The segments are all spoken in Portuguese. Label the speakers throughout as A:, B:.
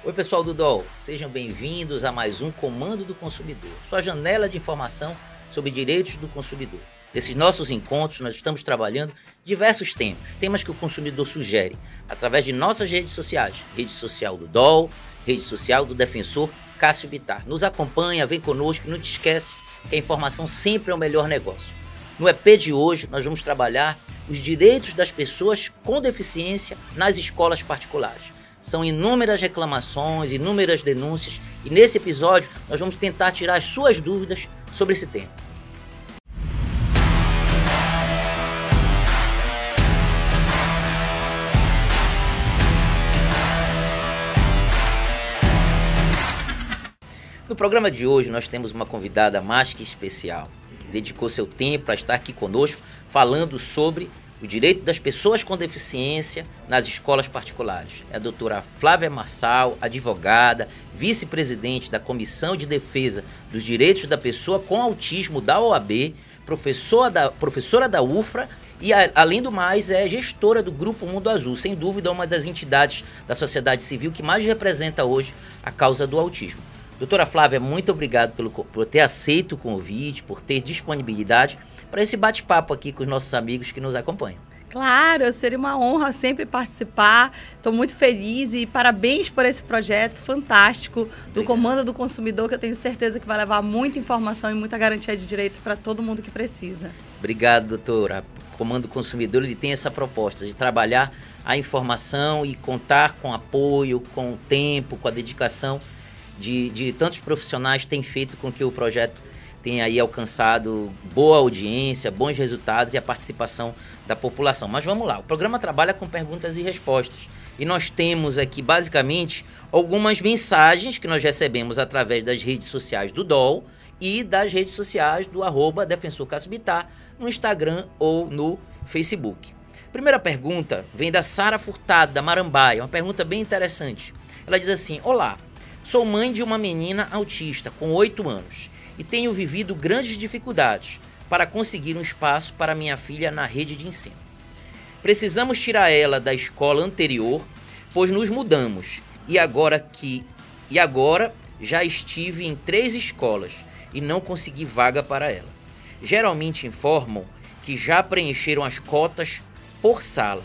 A: Oi, pessoal do DOL, sejam bem-vindos a mais um Comando do Consumidor, sua janela de informação sobre direitos do consumidor. Nesses nossos encontros, nós estamos trabalhando diversos temas que o consumidor sugere, através de nossas redes sociais, rede social do DOL, rede social do defensor Cássio Bittar. Nos acompanha, vem conosco, não te esquece que a informação sempre é o melhor negócio. No EP de hoje, nós vamos trabalhar os direitos das pessoas com deficiência nas escolas particulares. São inúmeras reclamações, inúmeras denúncias, e nesse episódio nós vamos tentar tirar as suas dúvidas sobre esse tema. No programa de hoje nós temos uma convidada mais que especial, que dedicou seu tempo para estar aqui conosco, falando sobre o direito das pessoas com deficiência nas escolas particulares. É a doutora Flávia Marçal, advogada, vice-presidente da Comissão de Defesa dos Direitos da Pessoa com Autismo da OAB, professora da UFRA e, além do mais, é gestora do Grupo Mundo Azul, sem dúvida uma das entidades da sociedade civil que mais representa hoje a causa do autismo. Doutora Flávia, muito obrigado por ter aceito o convite, por ter disponibilidade para esse bate-papo aqui com os nossos amigos que nos acompanham.
B: Claro, seria uma honra sempre participar. Estou muito feliz e parabéns por esse projeto fantástico do Comando do Consumidor, que eu tenho certeza que vai levar muita informação e muita garantia de direito para todo mundo que precisa.
A: Obrigado, doutora. O Comando do Consumidor ele tem essa proposta de trabalhar a informação e contar com apoio, com o tempo, com a dedicação de tantos profissionais que têm feito com que o projeto tenha aí alcançado boa audiência, bons resultados e a participação da população. Mas vamos lá, o programa trabalha com perguntas e respostas. E nós temos aqui, basicamente, algumas mensagens que nós recebemos através das redes sociais do DOL e das redes sociais do @Defensor Cássio Bittar, no Instagram ou no Facebook. Primeira pergunta vem da Sara Furtado, da Marambaia, uma pergunta bem interessante. Ela diz assim: olá, sou mãe de uma menina autista com 8 anos e tenho vivido grandes dificuldades para conseguir um espaço para minha filha na rede de ensino. Precisamos tirar ela da escola anterior, pois nos mudamos e agora já estive em 3 escolas e não consegui vaga para ela. Geralmente informam que já preencheram as cotas por sala.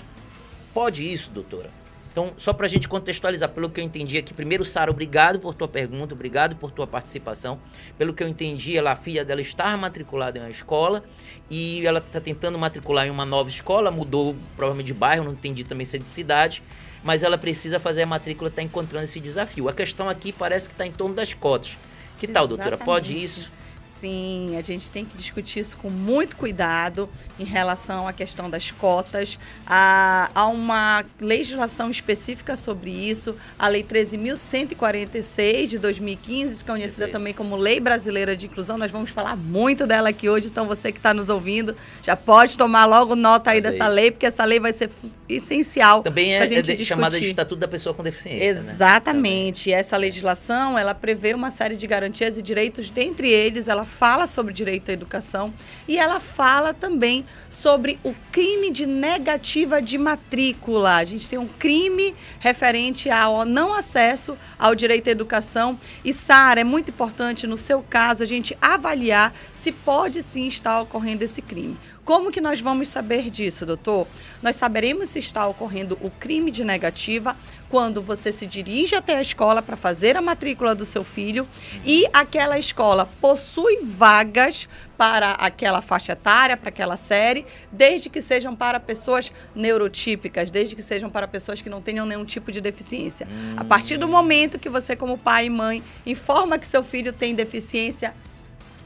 A: Pode isso, doutora? Então, só para a gente contextualizar, pelo que eu entendi aqui, primeiro, Sara, obrigado por tua pergunta, obrigado por tua participação. Pelo que eu entendi, a filha dela está matriculada em uma escola e ela está tentando matricular em uma nova escola, mudou provavelmente de bairro, não entendi também se é de cidade, mas ela precisa fazer a matrícula, está encontrando esse desafio. A questão aqui parece que está em torno das cotas. Que tal, doutora? Pode isso?
B: Sim, a gente tem que discutir isso com muito cuidado em relação à questão das cotas. Há uma legislação específica sobre isso, a Lei 13.146 de 2015, que é conhecida também como Lei Brasileira de Inclusão. Nós vamos falar muito dela aqui hoje, então você que está nos ouvindo já pode tomar logo nota aí dessa lei, porque essa lei vai ser essencial para a gente discutir.
A: Chamada de Estatuto da Pessoa com Deficiência.
B: Exatamente. Né? Essa legislação, ela prevê uma série de garantias e direitos, dentre eles, ela fala sobre direito à educação e ela fala também sobre o crime de negativa de matrícula. A gente tem um crime referente ao não acesso ao direito à educação. E, Sara, é muito importante, no seu caso, a gente avaliar se pode sim estar ocorrendo esse crime. Como que nós vamos saber disso, doutor? Nós saberemos se está ocorrendo o crime de negativa quando você se dirige até a escola para fazer a matrícula do seu filho e aquela escola possui vagas para aquela faixa etária, para aquela série, desde que sejam para pessoas neurotípicas, desde que sejam para pessoas que não tenham nenhum tipo de deficiência. A partir do momento que você, como pai e mãe, informa que seu filho tem deficiência,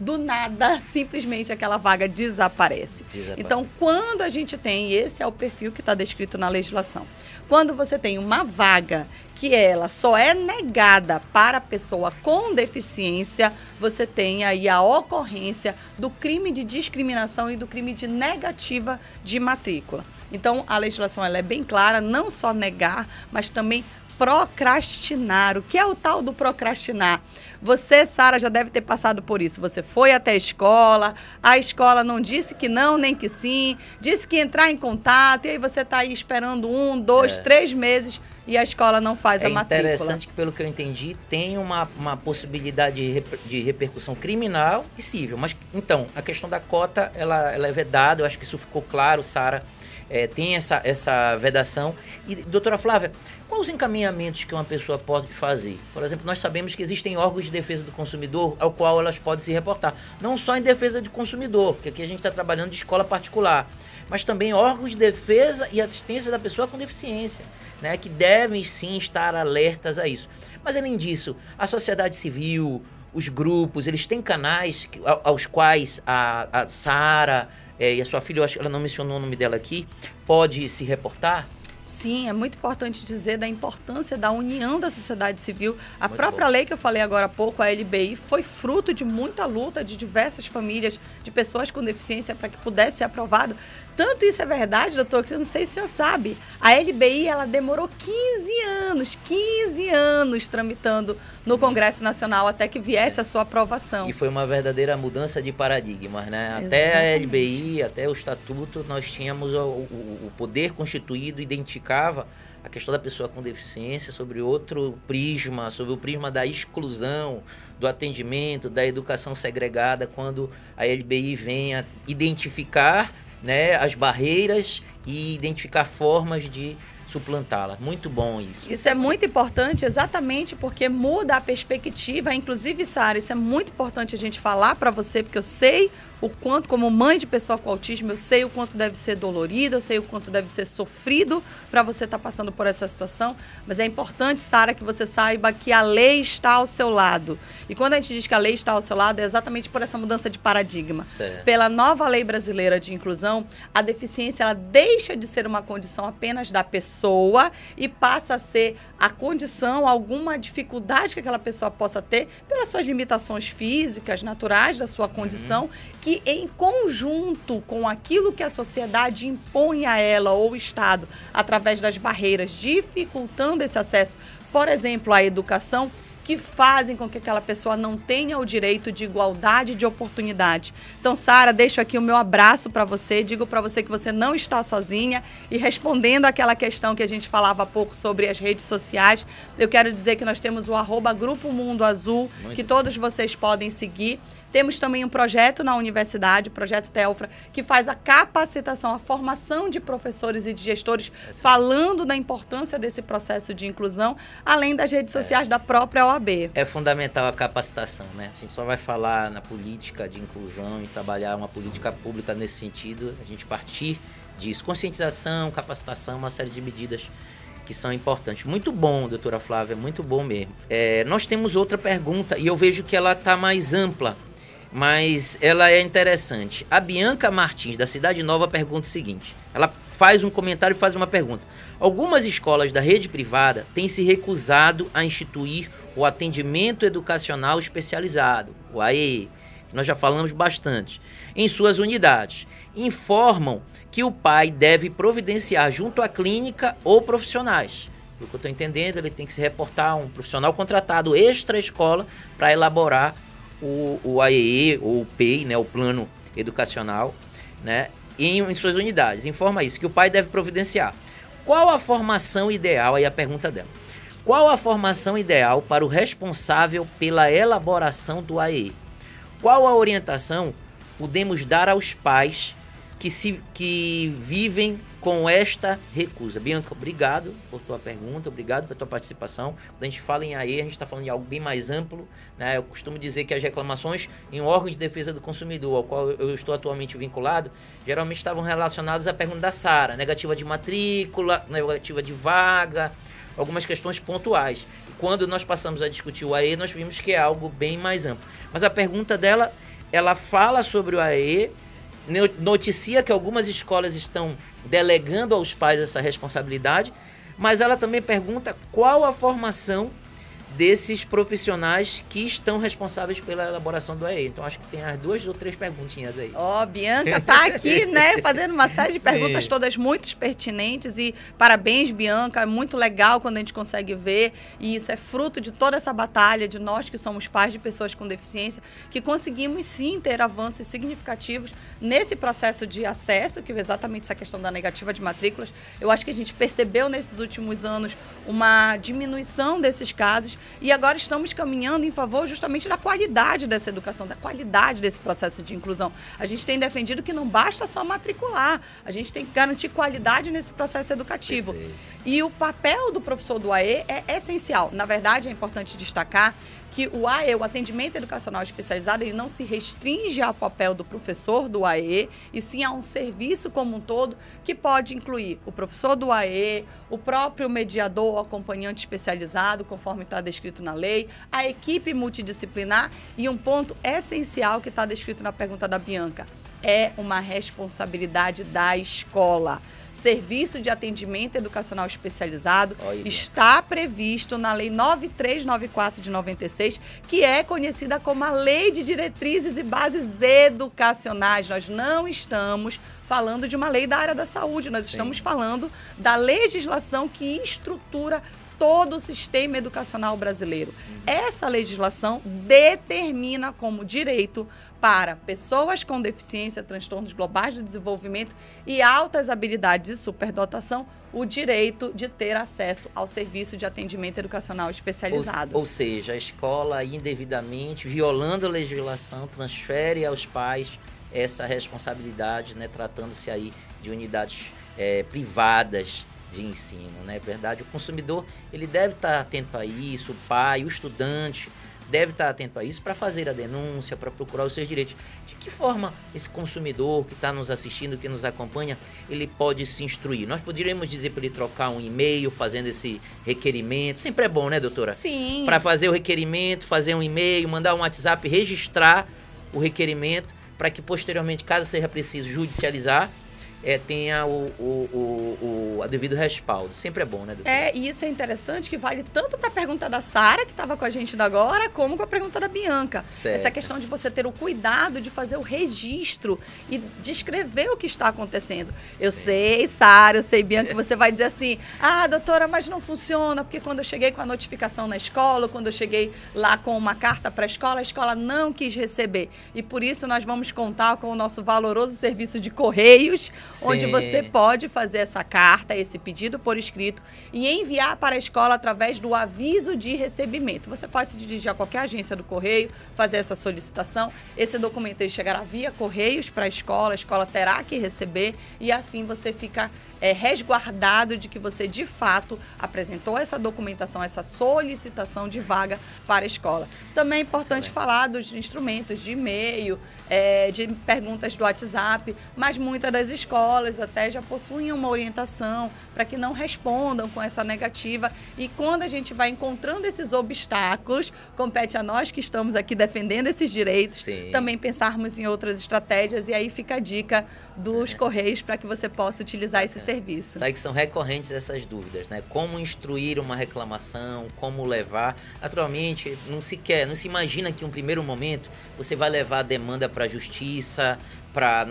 B: do nada, simplesmente aquela vaga desaparece. Então, quando a gente tem, e esse é o perfil que está descrito na legislação, quando você tem uma vaga que ela só é negada para a pessoa com deficiência, você tem aí a ocorrência do crime de discriminação e do crime de negativa de matrícula. Então, a legislação ela é bem clara, não só negar, mas também procrastinar. O que é o tal do procrastinar? Você, Sara, já deve ter passado por isso. Você foi até a escola não disse que não, nem que sim, disse que ia entrar em contato, e aí você está aí esperando 1, 2, 3 meses e a escola não faz a matrícula.
A: É interessante que, pelo que eu entendi, tem uma possibilidade de repercussão criminal e civil. Mas, então, a questão da cota, ela é vedada, eu acho que isso ficou claro, Sara. Tem essa vedação. E, doutora Flávia, quais os encaminhamentos que uma pessoa pode fazer? Por exemplo, nós sabemos que existem órgãos de defesa do consumidor ao qual elas podem se reportar. Não só em defesa do consumidor, porque aqui a gente está trabalhando de escola particular, mas também órgãos de defesa e assistência da pessoa com deficiência, né, que devem sim estar alertas a isso. Mas, além disso, a sociedade civil, os grupos, eles têm canais aos quais a Sara... e a sua filha, eu acho que ela não mencionou o nome dela aqui, pode se reportar?
B: Sim, é muito importante dizer da importância da união da sociedade civil. A própria lei que eu falei agora há pouco, a LBI, foi fruto de muita luta de diversas famílias, de pessoas com deficiência, para que pudesse ser aprovado. Tanto isso é verdade, doutor, que eu não sei se o senhor sabe. A LBI, ela demorou 15 anos tramitando no Congresso Nacional até que viesse a sua aprovação.
A: E foi uma verdadeira mudança de paradigmas, né?
B: Exatamente.
A: Até a LBI, até o Estatuto, nós tínhamos o poder constituído, identificava a questão da pessoa com deficiência sobre outro prisma, sobre o prisma da exclusão, do atendimento, da educação segregada, quando a LBI vem a identificar, né, as barreiras e identificar formas de suplantá-la. Muito bom isso.
B: Isso é muito importante exatamente porque muda a perspectiva. Inclusive, Sara, isso é muito importante a gente falar para você, porque eu sei o quanto, como mãe de pessoa com autismo, eu sei o quanto deve ser dolorido, eu sei o quanto deve ser sofrido para você estar passando por essa situação. Mas é importante, Sara, que você saiba que a lei está ao seu lado. E quando a gente diz que a lei está ao seu lado, é exatamente por essa mudança de paradigma.
A: Certo.
B: Pela nova lei brasileira de inclusão, a deficiência ela deixa de ser uma condição apenas da pessoa e passa a ser a condição, alguma dificuldade que aquela pessoa possa ter pelas suas limitações físicas, naturais da sua condição, que em conjunto com aquilo que a sociedade impõe a ela ou o Estado, através das barreiras, dificultando esse acesso, por exemplo, à educação, que fazem com que aquela pessoa não tenha o direito de igualdade de oportunidade. Então, Sara, deixo aqui o meu abraço para você, digo para você que você não está sozinha e respondendo àquela questão que a gente falava há pouco sobre as redes sociais, eu quero dizer que nós temos o @Grupo Mundo Azul, que todos vocês podem seguir. Temos também um projeto na universidade, o Projeto Telfra, que faz a capacitação, a formação de professores e de gestores, falando da importância desse processo de inclusão, além das redes sociais da própria OAB.
A: É fundamental a capacitação, né? A gente só vai falar na política de inclusão e trabalhar uma política pública nesse sentido, a gente partir disso. Conscientização, capacitação, uma série de medidas que são importantes. Muito bom, doutora Flávia, muito bom mesmo. Nós temos outra pergunta e eu vejo que ela está mais ampla, mas ela é interessante. A Bianca Martins, da Cidade Nova, pergunta o seguinte. Ela faz um comentário e faz uma pergunta. Algumas escolas da rede privada têm se recusado a instituir o atendimento educacional especializado, o AEE, que nós já falamos bastante, em suas unidades. Informam que o pai deve providenciar junto à clínica ou profissionais. O que eu estou entendendo, ele tem que se reportar a um profissional contratado extra-escola para elaborar o AEE ou o PEI, né, o Plano Educacional, né, em suas unidades. Informa isso, que o pai deve providenciar. Qual a formação ideal, aí a pergunta dela, qual a formação ideal para o responsável pela elaboração do AEE? Qual a orientação podemos dar aos pais que vivem com esta recusa? Bianca, obrigado por tua pergunta, obrigado pela tua participação. Quando a gente fala em AE, a gente está falando de algo bem mais amplo, né? Eu costumo dizer que as reclamações em órgãos de defesa do consumidor, ao qual eu estou atualmente vinculado, geralmente estavam relacionadas à pergunta da Sara, negativa de matrícula, negativa de vaga, algumas questões pontuais. Quando nós passamos a discutir o AE, nós vimos que é algo bem mais amplo. Mas a pergunta dela, ela fala sobre o AE, noticia que algumas escolas estão delegando aos pais essa responsabilidade, mas ela também pergunta qual a formação desses profissionais que estão responsáveis pela elaboração do AE. Então, acho que tem as 2 ou 3 perguntinhas aí.
B: Bianca tá aqui, né, fazendo uma série de perguntas, todas muito pertinentes, e parabéns, Bianca, é muito legal quando a gente consegue ver, e isso é fruto de toda essa batalha de nós que somos pais de pessoas com deficiência, que conseguimos sim ter avanços significativos nesse processo de acesso, que é exatamente essa questão da negativa de matrículas. Eu acho que a gente percebeu nesses últimos anos uma diminuição desses casos, e agora estamos caminhando em favor justamente da qualidade dessa educação, da qualidade desse processo de inclusão. A gente tem defendido que não basta só matricular, a gente tem que garantir qualidade nesse processo educativo. Perfeito. E o papel do professor do AE é essencial. Na verdade, é importante destacar que o AE, o atendimento educacional especializado, ele não se restringe ao papel do professor do AE, e sim a um serviço como um todo, que pode incluir o professor do AE, o próprio mediador, o acompanhante especializado, conforme está descrito na lei, a equipe multidisciplinar, e um ponto essencial que está descrito na pergunta da Bianca, é uma responsabilidade da escola. Serviço de atendimento educacional especializado está previsto na Lei 9394 de 96, que é conhecida como a Lei de Diretrizes e Bases Educacionais. Nós não estamos falando de uma lei da área da saúde, nós estamos falando da legislação que estrutura todo o sistema educacional brasileiro. Essa legislação determina como direito para pessoas com deficiência, transtornos globais de desenvolvimento e altas habilidades e superdotação, o direito de ter acesso ao serviço de atendimento educacional especializado.
A: Ou seja, a escola indevidamente, violando a legislação, transfere aos pais essa responsabilidade, né, tratando-se aí de unidades privadas de ensino, né? É verdade, o consumidor, ele deve estar atento a isso, o pai, o estudante deve estar atento a isso para fazer a denúncia, para procurar os seus direitos. De que forma esse consumidor que está nos assistindo, que nos acompanha, ele pode se instruir? Nós poderíamos dizer para ele trocar um e-mail fazendo esse requerimento, sempre é bom, né, doutora?
B: Sim.
A: Para fazer o requerimento, fazer um e-mail, mandar um WhatsApp, registrar o requerimento, para que posteriormente, caso seja preciso judicializar, tenha o devido respaldo. Sempre é bom, né, doutor?
B: E isso é interessante, que vale tanto para a pergunta da Sara, que estava com a gente agora, como com a pergunta da Bianca.
A: Certo.
B: Essa questão de você ter o cuidado de fazer o registro e descrever o que está acontecendo. Eu sei, Sara, eu sei, Bianca, que você vai dizer assim, doutora, mas não funciona, porque quando eu cheguei com a notificação na escola, quando eu cheguei lá com uma carta para a escola não quis receber. E por isso nós vamos contar com o nosso valoroso serviço de correios,
A: Sim.
B: onde você pode fazer essa carta, esse pedido por escrito, e enviar para a escola através do aviso de recebimento. Você pode se dirigir a qualquer agência do correio, fazer essa solicitação. Esse documento ele chegará via correios para a escola terá que receber, e assim você fica resguardado de que você, de fato, apresentou essa documentação, essa solicitação de vaga para a escola. Também é importante falar dos instrumentos de e-mail, de perguntas do WhatsApp, mas muitas das escolas até já possuem uma orientação para que não respondam com essa negativa. E quando a gente vai encontrando esses obstáculos, compete a nós que estamos aqui defendendo esses direitos,
A: Sim.
B: também pensarmos em outras estratégias, e aí fica a dica dos correios para que você possa utilizar esse serviço.
A: Sabe que são recorrentes essas dúvidas, né? Como instruir uma reclamação, como levar. Naturalmente, não se imagina que em um primeiro momento você vai levar a demanda para a justiça,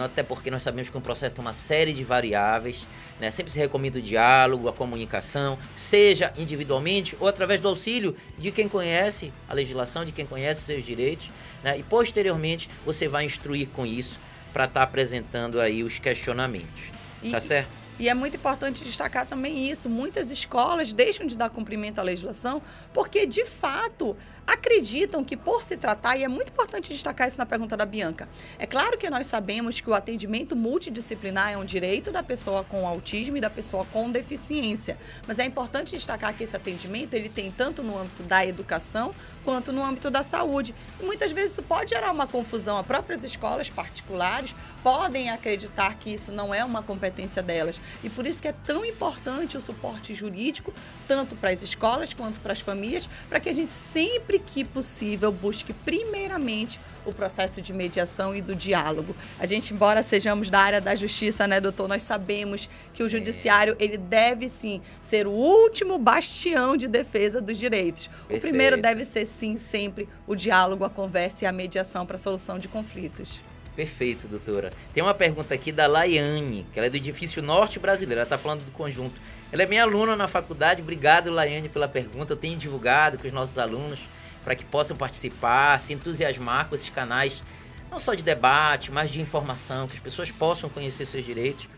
A: até porque nós sabemos que um processo tem uma série de variáveis, né? Sempre se recomenda o diálogo, a comunicação, seja individualmente ou através do auxílio de quem conhece a legislação, de quem conhece os seus direitos, né? E posteriormente você vai instruir com isso para estar apresentando aí os questionamentos. Tá certo?
B: E é muito importante destacar também isso. Muitas escolas deixam de dar cumprimento à legislação porque, de fato, acreditam que, por se tratar, e é muito importante destacar isso na pergunta da Bianca, é claro que nós sabemos que o atendimento multidisciplinar é um direito da pessoa com autismo e da pessoa com deficiência, mas é importante destacar que esse atendimento ele tem tanto no âmbito da educação quanto no âmbito da saúde. E muitas vezes isso pode gerar uma confusão. As próprias escolas particulares podem acreditar que isso não é uma competência delas. E por isso que é tão importante o suporte jurídico, tanto para as escolas quanto para as famílias, para que a gente sempre que possível busque primeiramente o processo de mediação e do diálogo. A gente, embora sejamos da área da justiça, né, doutor, nós sabemos que o judiciário, ele deve sim ser o último bastião de defesa dos direitos. Perfeito. O primeiro deve ser sim sempre o diálogo, a conversa e a mediação para a solução de conflitos.
A: Perfeito, doutora. Tem uma pergunta aqui da Laiane, que ela é do Edifício Norte Brasileiro, ela está falando do conjunto. Ela é minha aluna na faculdade. Obrigado, Laiane, pela pergunta. Eu tenho divulgado com os nossos alunos para que possam participar, se entusiasmar com esses canais, não só de debate, mas de informação, que as pessoas possam conhecer seus direitos.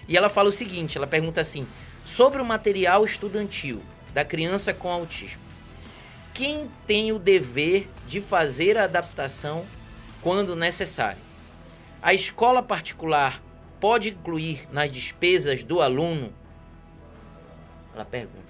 A: E ela fala o seguinte, ela pergunta assim, sobre o material estudantil da criança com autismo, quem tem o dever de fazer a adaptação quando necessário? A escola particular pode incluir nas despesas do aluno? Ela pergunta.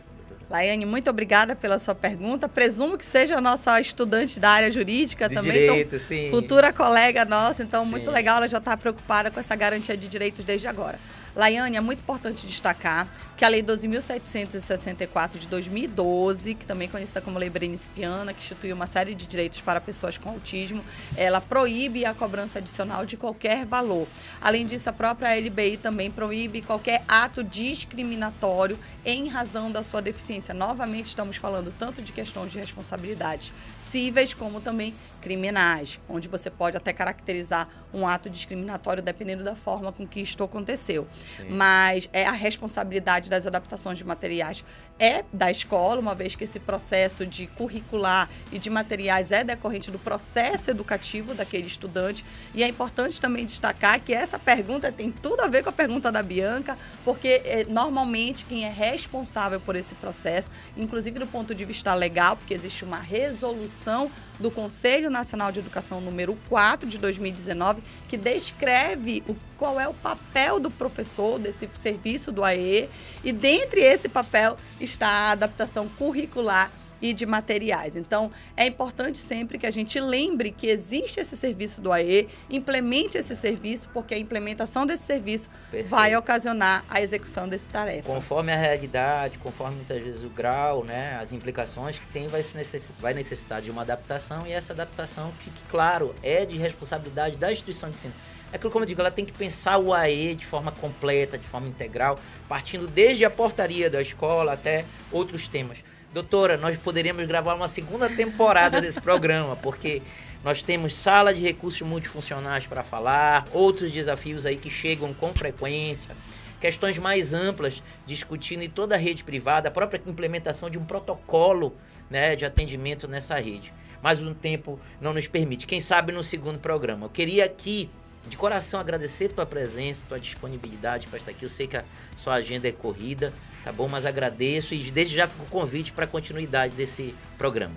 B: Laiane, muito obrigada pela sua pergunta. Presumo que seja a nossa estudante da área jurídica
A: de
B: também.
A: Direito,
B: então,
A: sim.
B: Futura colega nossa, então
A: Sim.
B: Muito legal, ela já está preocupada com essa garantia de direitos desde agora. Laiane, é muito importante destacar que a Lei 12.764 de 2012, que também é conhecida como Lei Brenispiana, que instituiu uma série de direitos para pessoas com autismo, ela proíbe a cobrança adicional de qualquer valor. Além disso, a própria LBI também proíbe qualquer ato discriminatório em razão da sua deficiência. Novamente, estamos falando tanto de questões de responsabilidades cíveis como também criminais, onde você pode até caracterizar um ato discriminatório dependendo da forma com que isto aconteceu. Sim. Mas a responsabilidade das adaptações de materiais é da escola, uma vez que esse processo de curricular e de materiais é decorrente do processo educativo daquele estudante. E é importante também destacar que essa pergunta tem tudo a ver com a pergunta da Bianca, porque normalmente quem é responsável por esse processo, inclusive do ponto de vista legal, porque existe uma resolução do Conselho Nacional de Educação número 4 de 2019, que descreve qual é o papel do professor desse serviço do AE, e dentre esse papel está a adaptação curricular e de materiais. Então, é importante sempre que a gente lembre que existe esse serviço do AE, implemente esse serviço, porque a implementação desse serviço vai ocasionar a execução dessa tarefa.
A: Conforme a realidade, conforme muitas vezes o grau, né, as implicações que tem, vai necessitar de uma adaptação, e essa adaptação, fique claro, é de responsabilidade da instituição de ensino. É aquilo, como eu digo, ela tem que pensar o AE de forma completa, de forma integral, partindo desde a portaria da escola até outros temas. Doutora, nós poderíamos gravar uma segunda temporada desse programa, porque nós temos sala de recursos multifuncionais para falar, outros desafios aí que chegam com frequência, questões mais amplas, discutindo em toda a rede privada, a própria implementação de um protocolo, né, de atendimento nessa rede. Mas o tempo não nos permite. Quem sabe no segundo programa. Eu queria aqui, de coração, agradecer tua presença, tua disponibilidade para estar aqui. Eu sei que a sua agenda é corrida, tá bom? Mas agradeço e desde já fica o convite para a continuidade desse programa.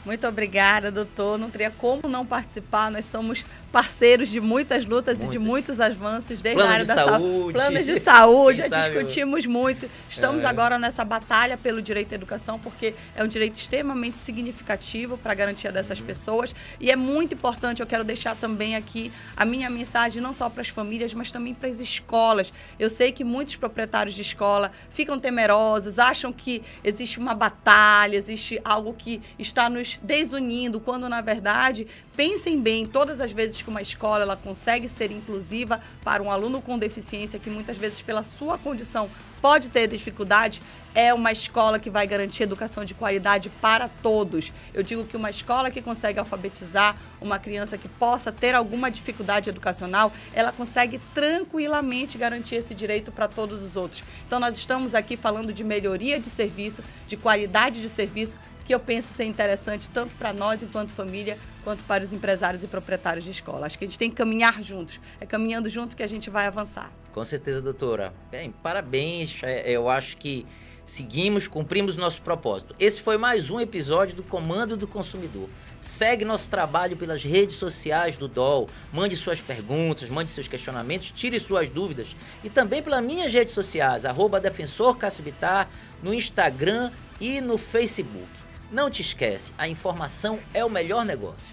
B: Muito obrigada, doutor. Não teria como não participar. Nós somos parceiros de muitas lutas e de muitos avanços desde a área da saúde. Planos de saúde, já discutimos muito. Estamos agora nessa batalha pelo direito à educação, porque é um direito extremamente significativo para a garantia dessas pessoas. E é muito importante, eu quero deixar também aqui a minha mensagem, não só para as famílias, mas também para as escolas. Eu sei que muitos proprietários de escola ficam temerosos, acham que existe uma batalha, existe algo que está nos desunindo, quando na verdade, pensem bem, todas as vezes que uma escola ela consegue ser inclusiva para um aluno com deficiência, que muitas vezes pela sua condição pode ter dificuldade, é uma escola que vai garantir educação de qualidade para todos. Eu digo que uma escola que consegue alfabetizar uma criança que possa ter alguma dificuldade educacional, ela consegue tranquilamente garantir esse direito para todos os outros. Então nós estamos aqui falando de melhoria de serviço, de qualidade de serviço, que eu penso ser interessante tanto para nós, enquanto família, quanto para os empresários e proprietários de escola. Acho que a gente tem que caminhar juntos. É caminhando junto que a gente vai avançar.
A: Com certeza, doutora. Bem, parabéns. Eu acho que cumprimos nosso propósito. Esse foi mais um episódio do Comando do Consumidor. Segue nosso trabalho pelas redes sociais do DOL. Mande suas perguntas, mande seus questionamentos, tire suas dúvidas. E também pelas minhas redes sociais, @DefensorCassibitar, no Instagram e no Facebook. Não te esquece, a informação é o melhor negócio.